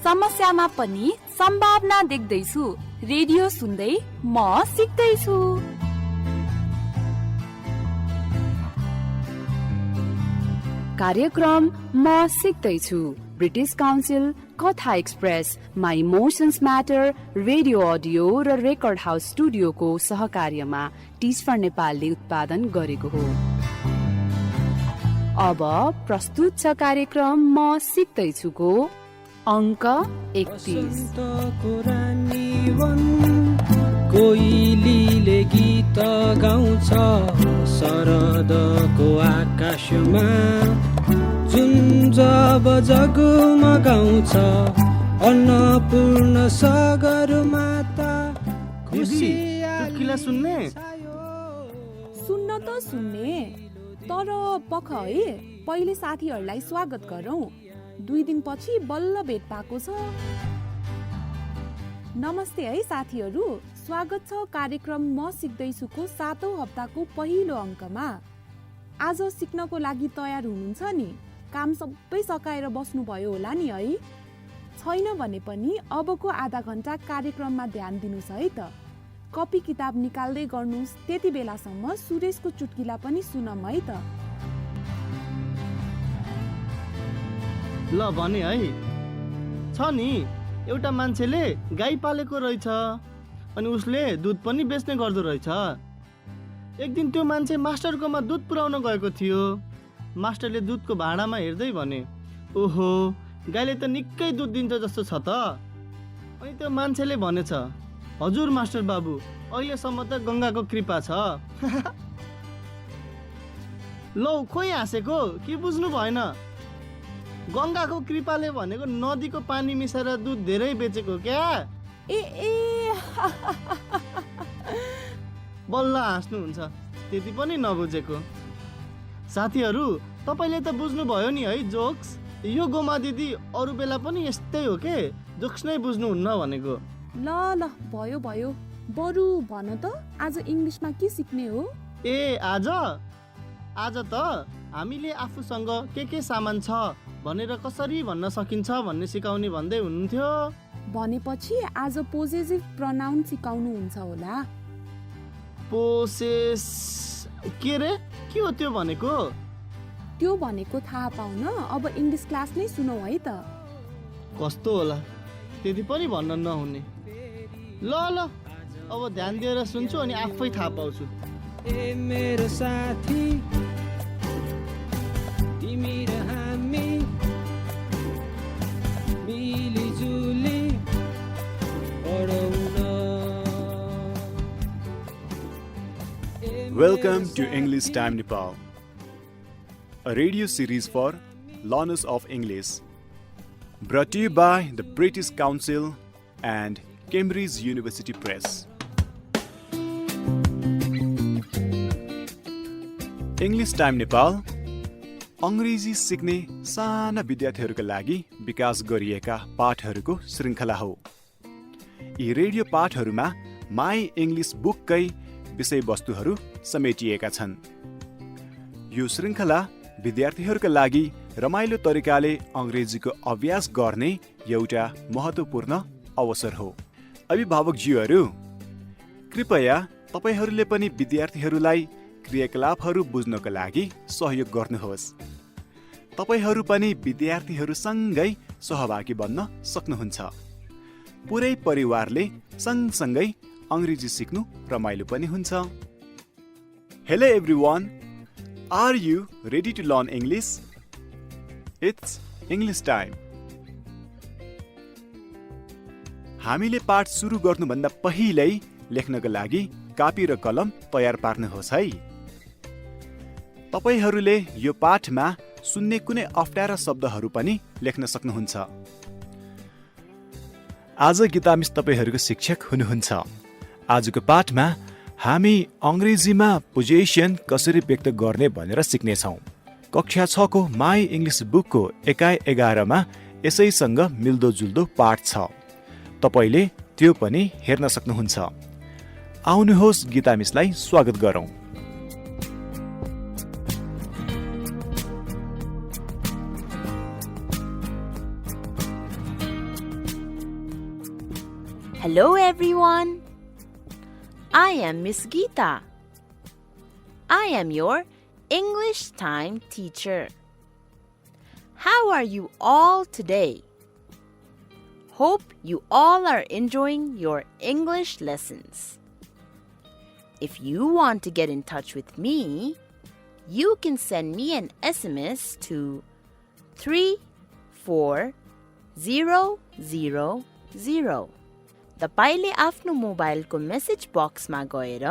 समस्यामा पनि सम्भावना देख्दैछु। रेडियो सुन्दै म सिक्दैछु। कार्यक्रम म सिक्दैछु British council, Katha express, my emotions matter, radio audio र रेकर्ड हाउस स्टुडियोको सहकार्यमा टिच फर नेपालले उत्पादन गरेको हो। अब प्रस्तुत छ कार्यक्रम म सिक्दैछुको अङ्क 31। कोइलीले गीत गाउँछ शरदको आकाशमा, जुन जब जगमगाउँछ अन्नपूर्ण सगरमाता। किला सुन्ने सुन्न त सुन्ने, तर पख है पहिले साथीहरूलाई स्वागत गरौँ। 2 दिनपछि बल्ल भेट पाएको छ। नमस्ते है साथीहरू, स्वागत छ कार्यक्रम म सिक्दैछुको 7औं हप्ताको पहिलो अङ्कमा। आज सिक्नको लागि तयार हुनुहुन्छ नि? काम सबै सकाएर बस्नुभयो होला नि है? छैन भने पनि अबको आधा घण्टा कार्यक्रममा ध्यान दिनुहोस् है त। कपी किताब निकाल्दै गर्नुहोस्। त्यति बेलासम्म सुरेशको चुट्किला पनि सुनौँ है त। ल भने है। छ नि, एउटा मान्छेले गाई पालेको रहेछ अनि उसले दुध पनि बेच्ने गर्दो रहेछ। एक दिन त्यो मान्छे मास्टरकोमा दुध पुर्याउन गएको थियो। मास्टरले दुधको भाँडामा हेर्दै भने, ओहो, गाईले त निकै दुध दिन्छ जस्तो छ त। अनि त्यो मान्छेले भनेछ, हजुर मास्टर बाबु, अहिलेसम्म त गङ्गाको कृपा छ। लौ खोइ हाँसेको कि बुझ्नु भएन? गङ्गाको कृपाले भनेको नदीको पानी मिसाएर दुध धेरै बेचेको क्या। बल्ल हाँस्नुहुन्छ, त्यति पनि नबुझेको। साथीहरू, तपाईँले त बुझ्नुभयो नि है जोक्स? यो गोमा दिदी अरू बेला पनि यस्तै हो के, जोक्स नै बुझ्नुहुन्न भनेको। ल भयो भयो, बरु भन त आज इङ्ग्लिसमा के सिक्ने हो? आज त हामीले आफूसँग के सामान छ भनेर कसरी भन्न सकिन्छ भन्ने सिकाउने भन्दै हुनुहुन्थ्यो। भनेपछि आज पोजेसिभ प्रनाउन सिकाउनु हुन्छ होला। पोसेस के रे? के हो त्यो भनेको? त्यो भनेको थाहा पाउन अब इङ्ग्लिस क्लास नै सुनौ है त। कस्तो होला, त्यति पनि भन्न नहुने। ल अब ध्यान दिएर सुन्छु अनि आफै थाहा पाउँछु। ए मेरो साथी, तिमी र हामी मिलिजुली पढौँ। Welcome to English Time Nepal, a radio series for learners of English, brought to you by the British Council and Cambridge University Press. English Time Nepal अङ्ग्रेजी सिक्ने साना विद्यार्थीहरूका लागि विकास गरिएका पाठहरूको श्रृङ्खला हो। यी रेडियो पाठहरूमा माई इङ्ग्लिस बुककै विषयवस्तुहरू समेटिएका छन्। यो श्रृङ्खला विद्यार्थीहरूका लागि रमाइलो तरिकाले अङ्ग्रेजीको अभ्यास गर्ने एउटा महत्त्वपूर्ण अवसर हो। अभिभावकज्यूहरू, कृपया तपाईहरूले पनि विद्यार्थीहरूलाई क्रियाकलापहरू बुझ्नको लागि सहयोग गर्नुहोस्। तपाईहरू पनि विद्यार्थीहरूसँगै सहभागी बन्न सक्नुहुन्छ। पुरै परिवारले सँगसँगै अङ्ग्रेजी सिक्नु रमाइलो पनि हुन्छ। Hello everyone, are you ready to learn English? It's English time. हामीले पाठ सुरु गर्नुभन्दा पहिल्यै लेख्नका लागि कापी र कलम तयार पार्नुहोस् है। तपाईहरूले यो पाठमा सुन्ने कुनै अप्ठ्यारा शब्दहरू पनि लेख्न सक्नुहुन्छ। आज गीता मिस तपाईहरूको शिक्षक हुनुहुन्छ। आजको पाठमा हामी अङ्ग्रेजीमा पोजेसन कसरी व्यक्त गर्ने भनेर सिक्नेछौँ। कक्षा 6 को माई इङ्ग्लिस बुकको एकाइ 11 यसैसँग मिल्दोजुल्दो पाठ छ। तपाईले त्यो पनि हेर्न सक्नुहुन्छ। आउनुहोस् गीता मिसलाई स्वागत गरौँ। Hello everyone. I am Miss Geeta. I am your English time teacher. How are you all today? Hope you all are enjoying your English lessons. If you want to get in touch with me, you can send me an SMS to 34000. तपाईले आफ्नो मोबाइलको message बक्समा गएर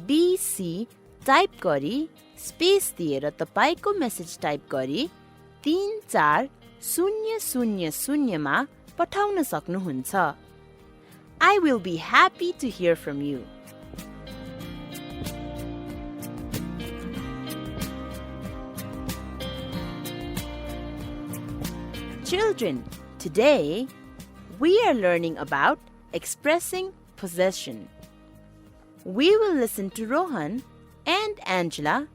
BC type गरी space दिएर तपाईको message type गरी 34000 मा पठाउन सक्नुहुन्छ. I will be happy to hear from you. Children, today we are learning about expressing possession. We will listen to Rohan and Angela,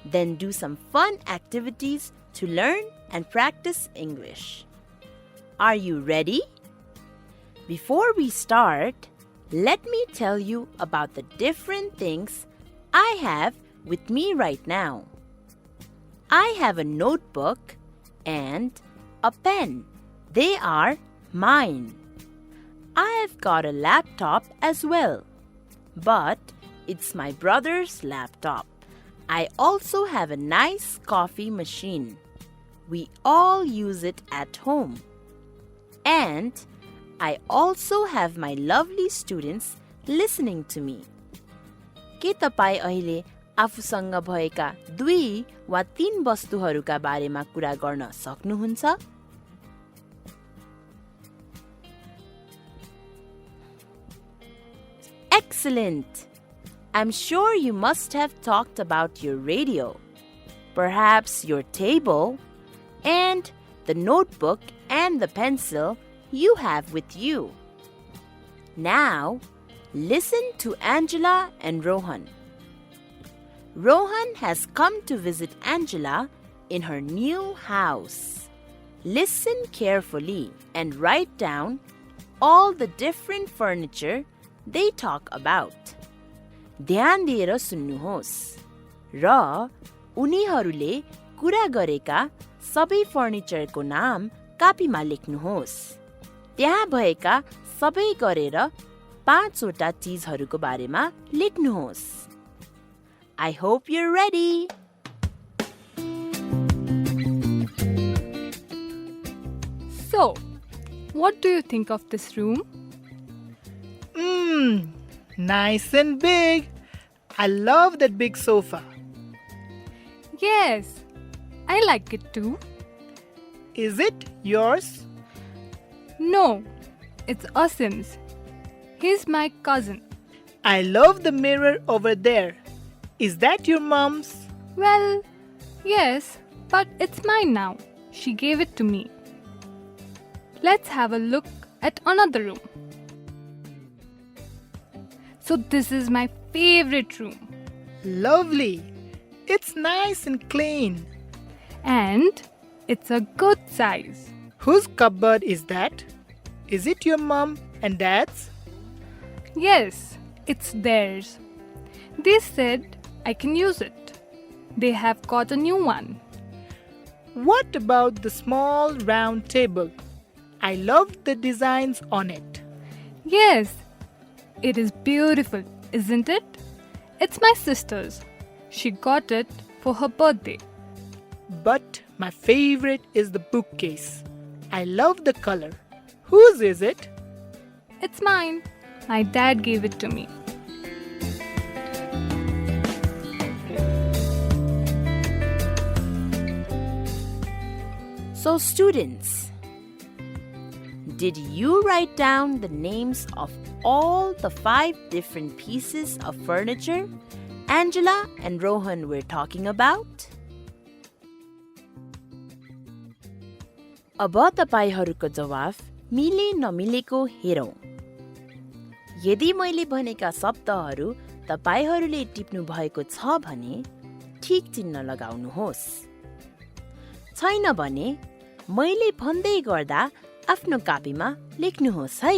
then do some fun activities to learn and practice English. Are you ready? Before we start, let me tell you about the different things I have with me right now. I have a notebook and a pen. They are mine. I have got a laptop as well, but it's my brother's laptop. I also have a nice coffee machine. We all use it at home. And I also have my lovely students listening to me. के तपाई अहिले आफूसँग भएका 2 वा 3 वस्तुहरूका बारेमा कुरा गर्न सक्नुहुन्छ? Excellent! I'm sure you must have talked about your radio, perhaps your table, and the notebook and the pencil you have with you. Now, listen to Angela and Rohan. Rohan has come to visit Angela in her new house. Listen carefully and write down all the different furniture they talk about. ध्यान दिएर सुन्नुहोस् र उनीहरूले कुरा गरेका सबै फर्निचरको नाम कापीमा लेख्नुहोस्. त्यहाँ भएका सबै गरेर 5 वटा चीजहरूको बारेमा लेख्नुहोस्. I hope you're ready. So, what do you think of this room? Nice and big. I love that big sofa. Yes, I like it too. Is it yours? No, it's Asim's. He's my cousin. I love the mirror over there. Is that your mom's? Well, yes, but it's mine now. She gave it to me. Let's have a look at another room. So this is my favorite room. Lovely. It's nice and clean. And it's a good size. Whose cupboard is that? Is it your mom and dad's? Yes, it's theirs. They said I can use it. They have got a new one. What about the small round table? I love the designs on it. Yes, it is beautiful, isn't it? It's my sister's. She got it for her birthday. But my favorite is the bookcase. I love the color. Whose is it? It's mine. My dad gave it to me. So students, did you write down the names of all the 5 different pieces of furniture Angela and Rohan were talking about? अब तपाईहरूको जवाफ मिले नमिलेको हेरौं. यदि मैले भनेका शब्दहरू तपाईहरूले टिप्नु भएको छ भने ठीक चिन्ह लगाउनुहोस्. छैन भने मैले भन्दै गर्दा आफ्नो कापीमा लेख्नुहोस् है.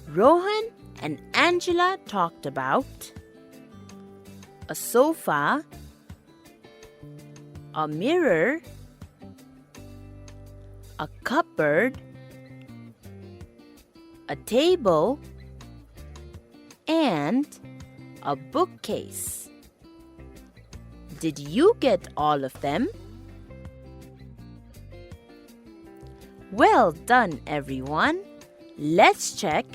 Rohan and Angela talked about a sofa, a mirror, a cupboard, a table, and a bookcase. Did you get all of them? Well done, everyone. Let's check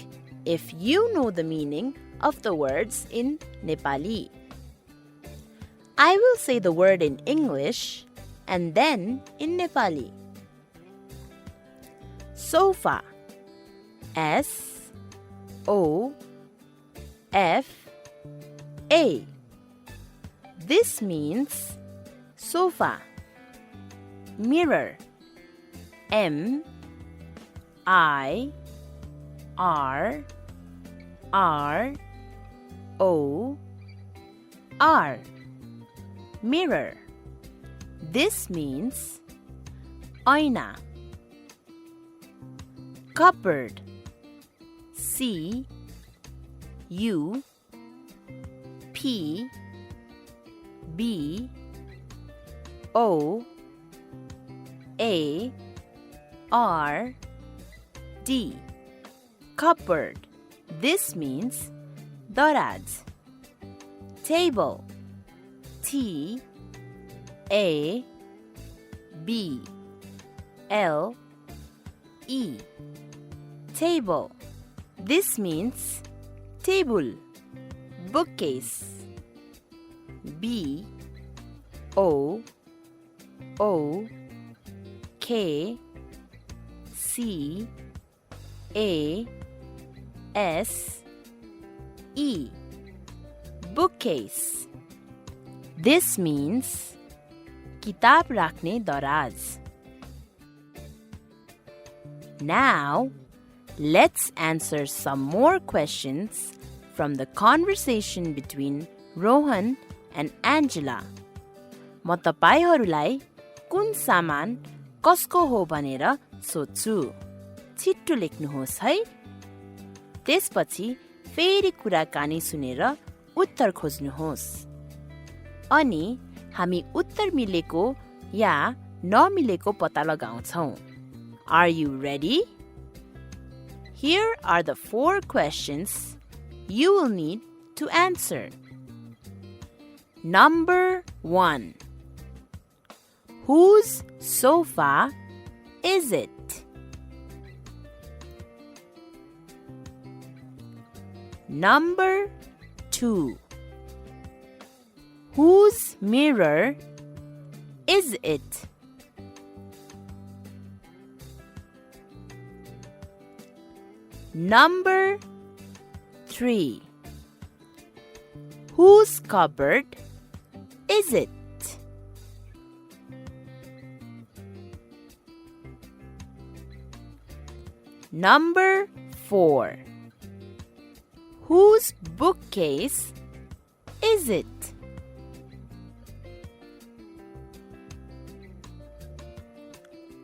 if you know the meaning of the words in Nepali. I will say the word in English and then in Nepali. Sofa. S-O-F-A. This means sofa. Mirror. M-I-R-R-O-R. Mirror. This means aina. Cupboard. C-U-P-B-O-A-R-D. Cupboard. This means daraj. Table. T-A-B-L-E. Table. This means table. Bookcase. B-O-O-K-C-A-S-E. Bookcase. This means kitab rakhne daraj. Now, let's answer some more questions from the conversation between Rohan and Angela. म तपाईहरूलाई कुन सामान कसको हो भनेर सोध्छु. छिट्टो लेख्नुहोस् है. त्यसपछि फेरि कुराकानी सुनेर उत्तर खोज्नुहोस्. अनि हामी उत्तर मिलेको या नमिलेको पत्ता लगाउँछौं. Are you ready? Here are the 4 questions you will need to answer. Number 1. Whose sofa is it? Number 2. Whose mirror is it? Number 3. Whose cupboard is it? Number 4. Whose bookcase is it?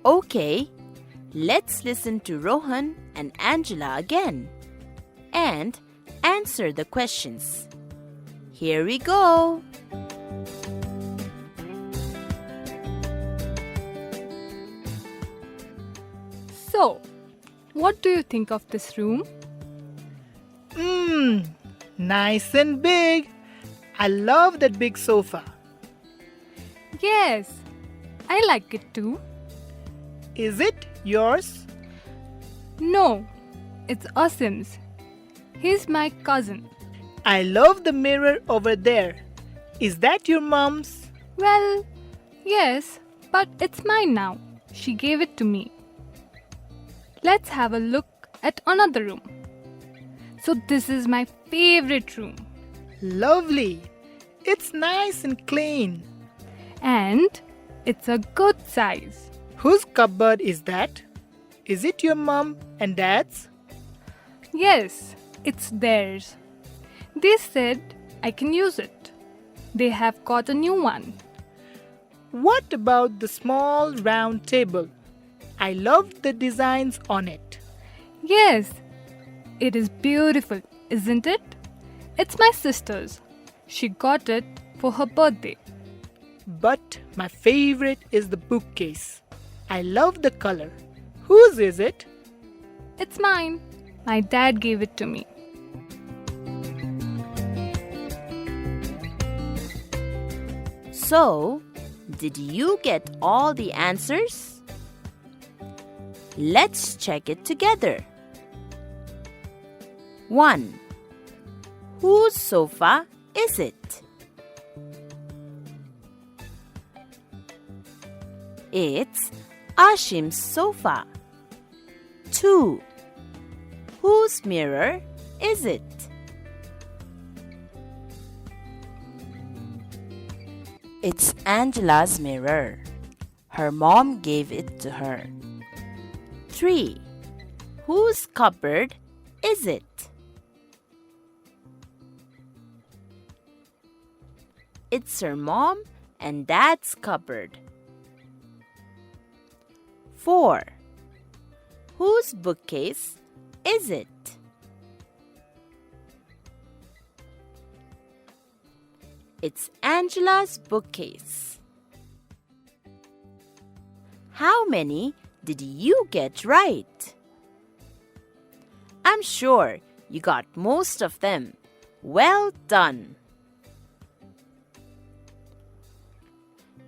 Okay, let's listen to Rohan and Angela again and answer the questions. Here we go. So, what do you think of this room? Nice and big. I love that big sofa. Yes, I like it too. Is it yours? No, it's Asim's. He's my cousin. I love the mirror over there. Is that your mom's? Well, yes, but it's mine now. She gave it to me. Let's have a look at another room. So this is my favorite room. Lovely. It's nice and clean. And it's a good size. Whose cupboard is that? Is it your mom and dad's? Yes, it's theirs. They said I can use it. They have got a new one. What about the small round table? I love the designs on it. Yes, It is beautiful, isn't it? It's my sister's. She got it for her birthday. But my favorite is the bookcase. I love the color. Whose is it? It's mine. My dad gave it to me. So, did you get all the answers? Let's check it together. 1. Whose sofa is it? It's Ashim's sofa. 2. Whose mirror is it? It's Angela's mirror. Her mom gave it to her. 3. Whose cupboard is it? It's her mom and dad's cupboard. 4. Whose bookcase is it? It's Angela's bookcase. How many did you get right? I'm sure you got most of them. Well done.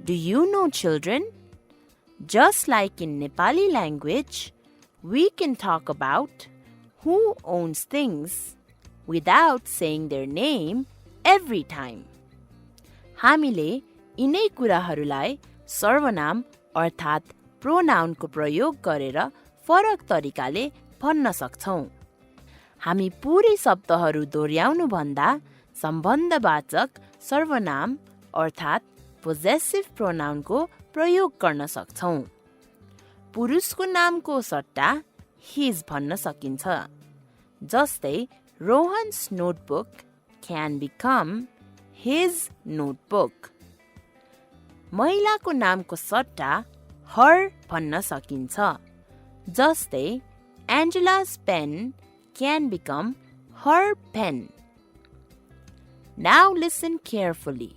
Do you know, children? Just like in Nepali language, we can talk about who owns things without saying their name every time. हामीले यिनै कुराहरूलाई सर्वनाम अर्थात् प्रोनाउनको प्रयोग गरेर फरक तरिकाले भन्न सक्छौं। हामी पूरै शब्दहरू दोहोर्याउनु भन्दा सम्बन्धवाचक सर्वनाम अर्थात् पोजेसिभ प्रोनाउनको प्रयोग गर्न सक्छौं। पुरुषको नामको सट्टा हिज भन्न सकिन्छ। जस्तै Rohan's notebook can become his notebook. महिलाको नामको सट्टा her भन्न सकिन्छ। जस्तै Angela's pen can become her pen. Now listen carefully.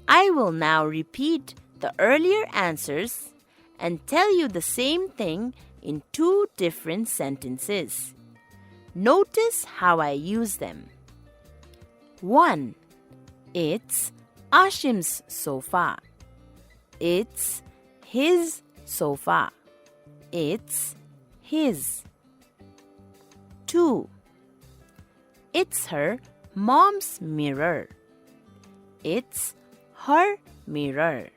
I will now repeat the earlier answers and tell you the same thing in 2 different sentences. Notice how I use them. 1. It's Ashim's sofa. It's his sofa. It's his. 2. It's her mom's mirror. It's her mirror.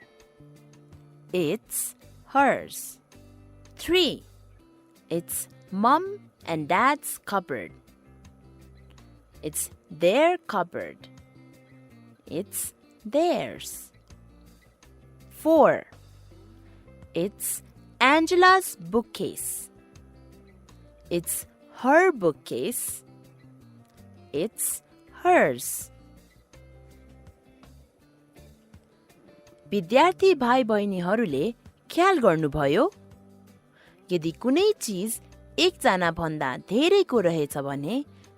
It's hers. 3. It's mom and dad's cupboard. It's their cupboard. It's theirs. 4. It's Angela's bookcase. It's her bookcase. It's hers. विद्यार्थी भाइ बहिनीहरूले ख्याल गर्नुभयो? यदि कुनै चीज एकजना भन्दा धेरैको रहेछ भने,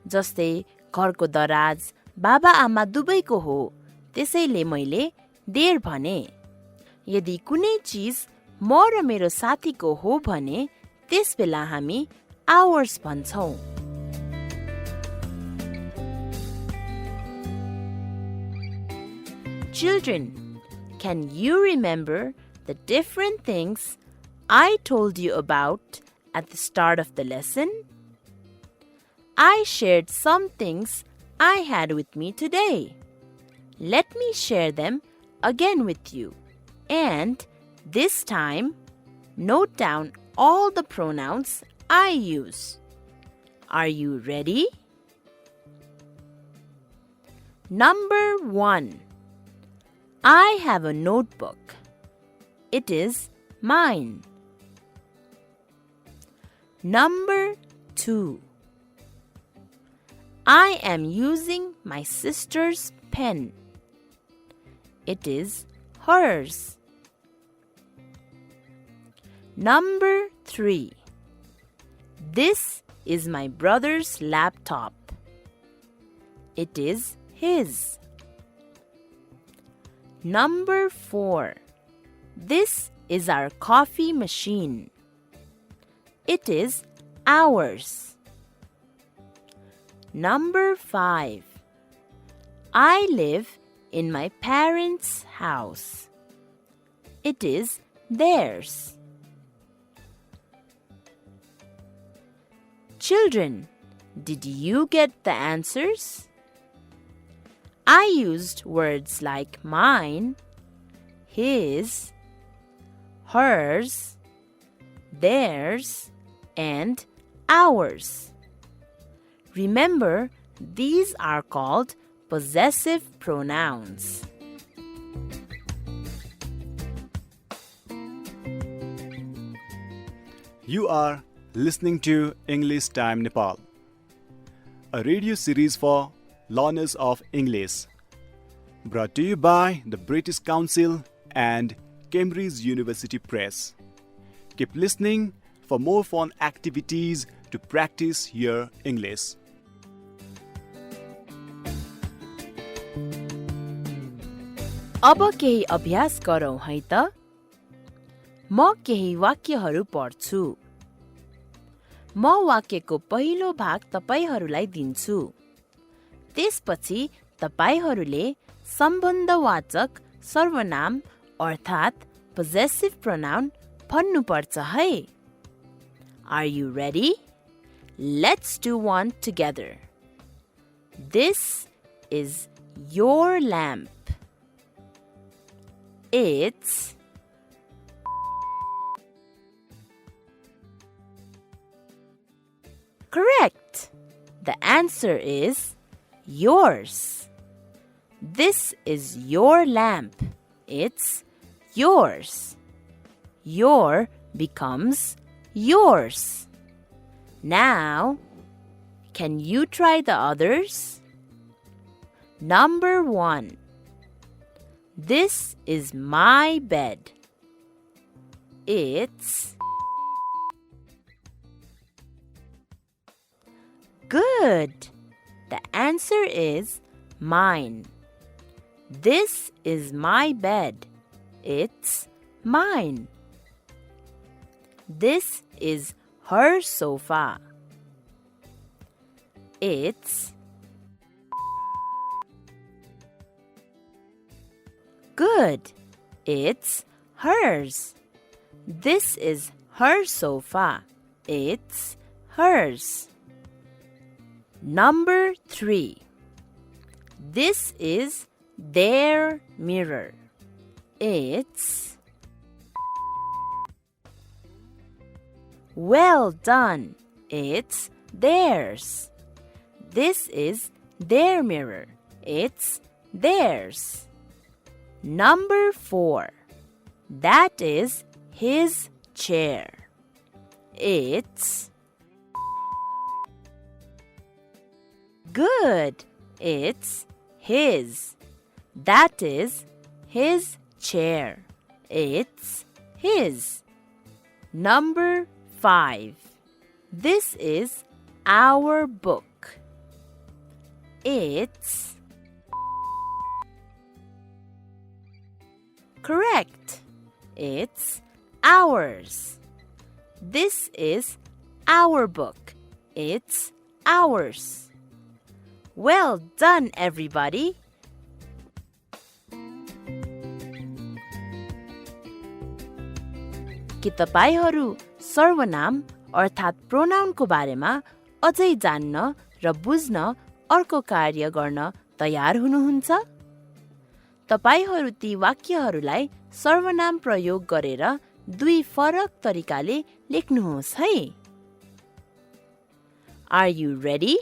जस्तै घरको दराज बाबा आमा दुवैको हो, त्यसैले मैले देर भने। यदि कुनै चीज म र मेरो साथीको हो भने, त्यसबेला हामी hours भन्छौं। Children, can you remember the different things I told you about at the start of the lesson? I shared some things I had with me today. Let me share them again with you. And this time, note down all the pronouns I use. Are you ready? Number 1. I have a notebook. It is mine. Number 2. I am using my sister's pen. It is hers. Number 3. This is my brother's laptop. It is his. Number 4. This is our coffee machine. It is ours. Number 5. I live in my parents' house. It is theirs. Children, did you get the answers? I used words like mine, his, hers, theirs, and ours. Remember, these are called possessive pronouns. You are listening to English Time Nepal, a radio series for learners of English, brought to you by the British Council and Cambridge University Press. Keep listening for more fun activities to practice your English. अब केही अभ्यास गरौँ है त। म केही वाक्यहरू पढ्छु। म वाक्यको पहिलो भाग तपाईहरूलाई दिन्छु। त्यसपछि तपाईहरूले सम्बन्धवाचक सर्वनाम अर्थात् possessive pronoun भन्नुपर्छ है। Are you ready? Let's do one together. This is your lamp. It's correct. The answer is yours. This is your lamp. It's yours. Your becomes yours. Now, can you try the others? Number 1. This is my bed. It's good. The answer is mine. This is my bed. It's mine. This is her sofa. It's good. It's hers. This is her sofa. It's hers. Number 3. This is their mirror. It's well done. It's theirs. This is their mirror. It's theirs. Number 4. That is his chair. It's good. It's his. That is his chair. It's his. Number 5. This is our book. It's correct. It's ours. This is our book. It's ours. Well done, everybody. के तपाईहरू सर्वनाम अर्थात् प्रोनाउनको बारेमा अझै जान्न र बुझ्न अर्को कार्य गर्न तयार हुनुहुन्छ? तपाईहरू ती वाक्यहरूलाई सर्वनाम प्रयोग गरेर दुई फरक तरिकाले लेख्नुहोस् है। Are you ready?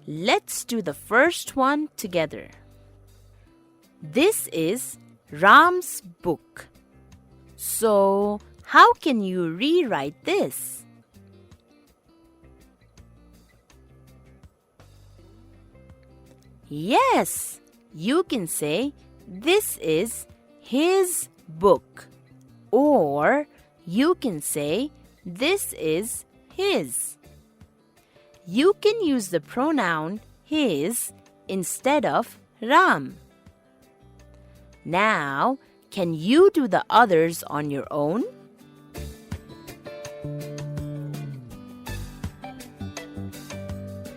Let's do the first one together. This is Ram's book. So, how can you rewrite this? Yes, you can say this is his book, or you can say this is his. you can use the pronoun his instead of Ram. Now, can you do the others on your own?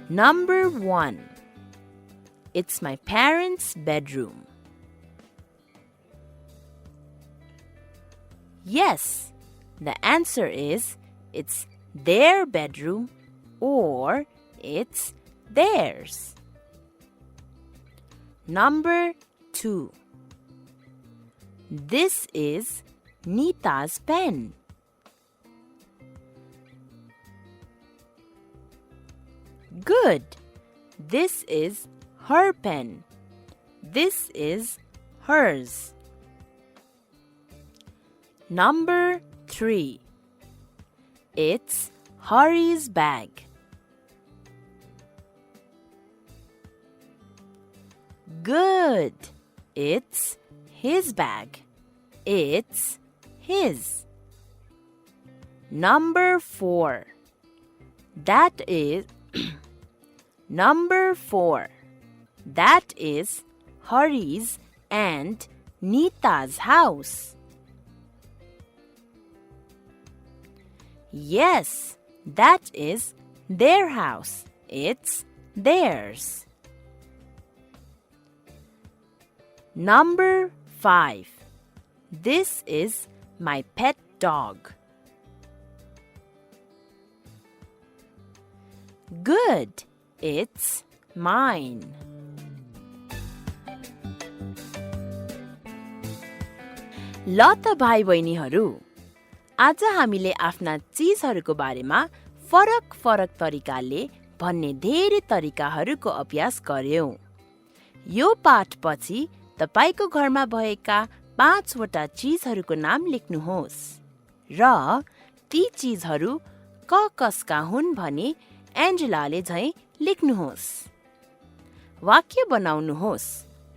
Number 1. It's my parents' bedroom. Yes, the answer is it's their bedroom or it's theirs. Number 2. This is Nita's pen. Good. This is her pen. This is hers. Number 3. It's Hari's bag. Good. It's his bag. It's his. Number 4. That is Number 4. That is Hari's and Nita's house. Yes, that is their house. It's theirs. Number 5. This is my pet dog. Good. It's mine. ल त भाइ बहिनीहरू, आज हामीले आफ्ना चीजहरूको बारेमा फरक फरक तरिकाले भन्ने धेरै तरिकाहरूको अभ्यास गर्यौं। यो पाठपछि तपाईको घरमा भएका 5 वटा चीजहरूको नाम लेख्नुहोस् र ती चीजहरू कसका हुन् भनी एन्जेलाले झैं लेख्नुहोस्। वाक्य बनाउनुहोस्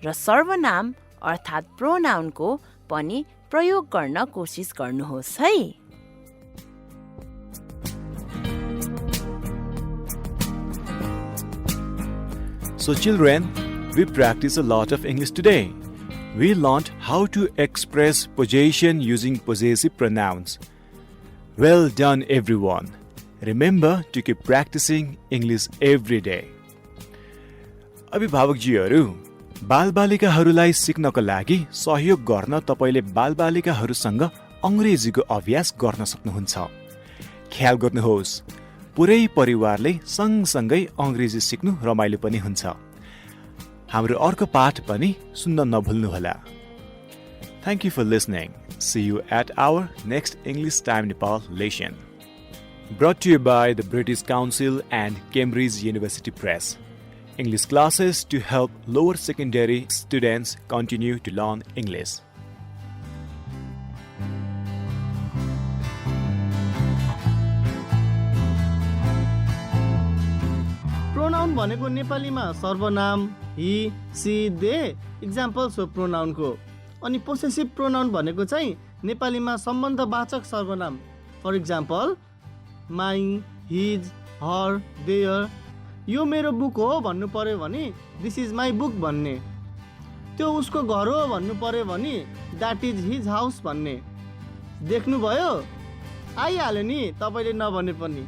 र सर्वनाम अर्थात् प्रोनाउनको पनि प्रयोग गर्न कोसिस गर्नुहोस् है। So children, we practiced a lot of English today. We learned how to express possession using possessive pronouns. Well done everyone. Remember to keep practicing English every day. अभिभावकजीहरू, बालबालिकाहरूलाई सिक्नको लागि सहयोग गर्न तपाईले बालबालिकाहरूसँग अंग्रेजीको अभ्यास गर्न सक्नुहुन्छ। ख्याल गर्नुहोस्, पुरै परिवारले सँगसँगै अंग्रेजी सिक्नु रमाइलो पनि हुन्छ। हाम्रो अर्को पाठ पनि सुन्न नभुल्नुहोला। Thank you for listening. See you at our next English Time Nepal lesson. Brought to you by the British Council and Cambridge University Press. English classes to help lower secondary students continue to learn English. Pronoun भनेको नेपालीमा सर्वनाम ही, सी, दे examples हो प्रोनाउनको। अनि पोसेसिभ pronoun भनेको चाहिँ नेपालीमा सम्बन्धवाचक सर्वनाम। For example my, his, her, their. यो मेरो बुक हो भन्नु पर्यो भने दिस इज माई बुक भन्ने। त्यो उसको घर हो भन्नु पर्यो भने द्याट इज हिज हाउस भन्ने। देख्नुभयो, आइहाल्यो नि तपाईँले नभने पनि।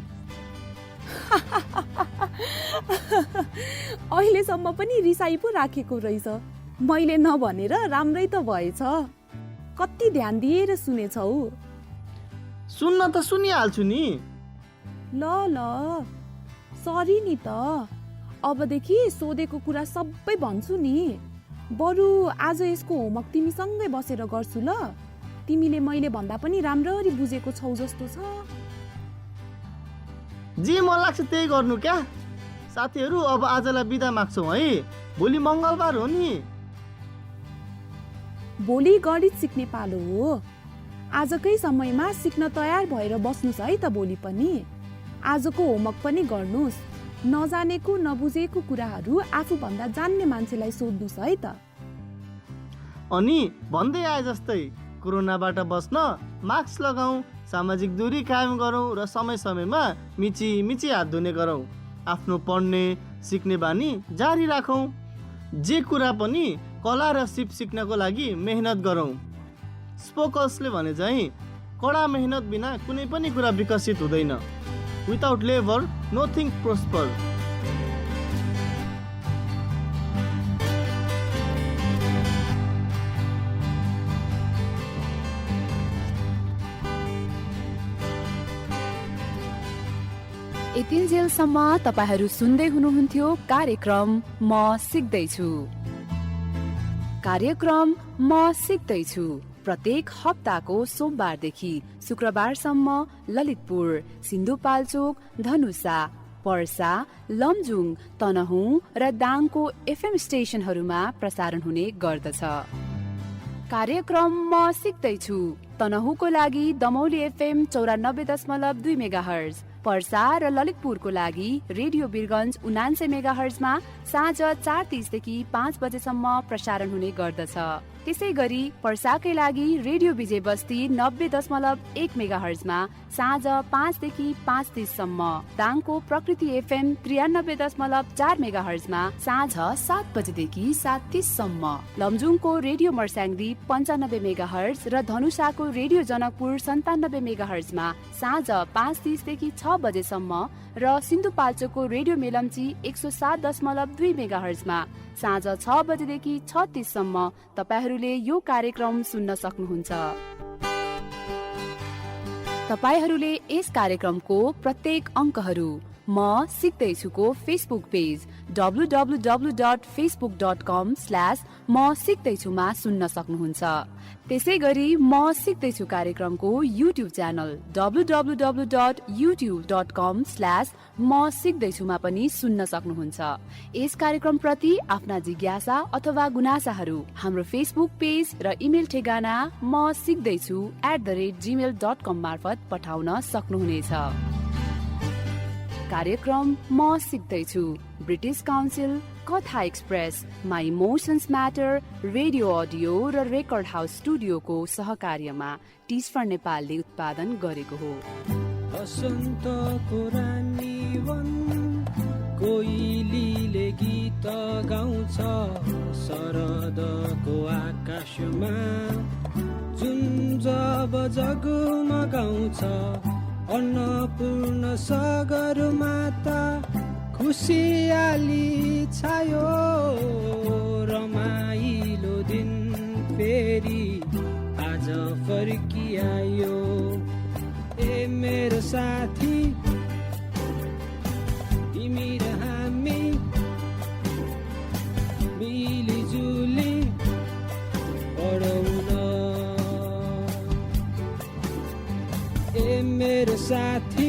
अहिलेसम्म पनि रिसाई पो राखेको रहेछ। मैले नभनेर राम्रै त भएछ। कति ध्यान दिएर सुनेछौ। सुन्न त सुनिहाल्छु नि। ल सरी नि त। अबदेखि सोधेको कुरा सबै भन्छु नि। बरु आज यसको होमवर्क तिमीसँगै बसेर गर्छु ल। तिमीले मैले भन्दा पनि राम्ररी बुझेको छौ जस्तो छ। जे मन लाग्छ त्यही गर्नु क्या। साथीहरू, अब आजलाई बिदा माग्छौँ है। भोलि मङ्गलबार हो नि। भोलि गणित सिक्ने पालो हो। आजकै समयमा सिक्न तयार भएर बस्नुस् है त। भोलि पनि आजको होमवर्क पनि गर्नुस्। नजानेको नबुझेको कुराहरू आफूभन्दा जान्ने मान्छेलाई सोध्नुस् है त। अनि भन्दै आए जस्तै कोरोनाबाट बस्न मास्क लगाऊ, सामाजिक दूरी कायम गरौँ र समय समयमा मिची हात धुने गरौँ। आफ्नो पढ्ने सिक्ने बानी जारी राखौँ। जे कुरा पनि कला र सिप सिक्नको लागि मेहनत गरौँ। स्पोकल्सले भने चाहिँ कडा मेहनत बिना कुनै पनि कुरा विकसित हुँदैन। Without labour nothing prosper. यतिन्जेलसम्म तपाईहरू सुन्दै हुनुहुन्थ्यो कार्यक्रम म सिक्दैछु। कार्यक्रम म सिक्दैछु प्रत्येक हप्ताको सोमबारदेखि शुक्रबारसम्म ललितपुर, सिन्धुपाल्चोक, धनुषा, पर्सा, लमजुङ, तनहुँ र दाङको FM स्टेशनहरूमा प्रसारण हुने गर्दछ। कार्यक्रम म सिक्दैछु तनहुँको लागि दमौली FM 94.2 मेगाहर्ज, पर्सा र ललितपुरको लागि रेडियो बिरगञ्ज 99 मेगाहर्जमा साँझ 4:30 देखि 5 बजेसम्म प्रसारण हुने गर्दछ। त्यसै गरी पर्साकै लागि रेडियो विजय बस्ती 90.1 मेगाहर्जमा साँझ 5 देखि 5:30 सम्म, दाङको प्रकृति FM 93.4 मेगाहर्जमा साँझ 7 बजेदेखि 7:30 सम्म, लमजुङको रेडियो मर्स्याङ्दी 95 मेगाहर्ज र धनुषाको रेडियो जनकपुर 97 मेगाहर्जमा साँझ 5:30 देखि 6 बजेसम्म र सिन्धुपाल्चोकको रेडियो मेलम्ची 107.2 मेगाहर्जमा साँझ 6 बजेदेखि 6:30 सम्म तपाईहरूले यो कार्यक्रम सुन्न सक्नुहुन्छ। तपाईहरूले यस कार्यक्रमको प्रत्येक अङ्कहरू म सिक्दैछुको फेसबुक पेज www.facebook.com/म सिक्दैछुमा सुन्न सक्नुहुन्छ। त्यसै गरी म सिक्दैछु कार्यक्रमको युट्युब च्यानल www.youtube.com/म सिक्दैछुमा पनि सुन्न सक्नुहुन्छ। यस कार्यक्रम प्रति आफ्ना जिज्ञासा अथवा गुनासाहरू हाम्रो फेसबुक पेज र इमेल ठेगाना म सिक्दैछु @gmail.com मार्फत पठाउन सक्नुहुनेछ। कार्यक्रम म सिक्दैछु British council, Katha express, my emotions matter, radio audio र रेकर्ड हाउस स्टुडियोको सहकार्यमा टिस्फर नेपालले उत्पादन गरेको हो। बसन्तको रानी वन कोइलीले गीत गाउँछ, शरदको आकाशमा जुन जब जगमगाउँछ, अन्नपूर्ण सागर माता खुसियाली छायो, रमाइलो दिन फेरि आज फर्किआयो। ए मेरो साथी तिमी र हामी मिलिजुली पढौँ न। ए मेरो साथी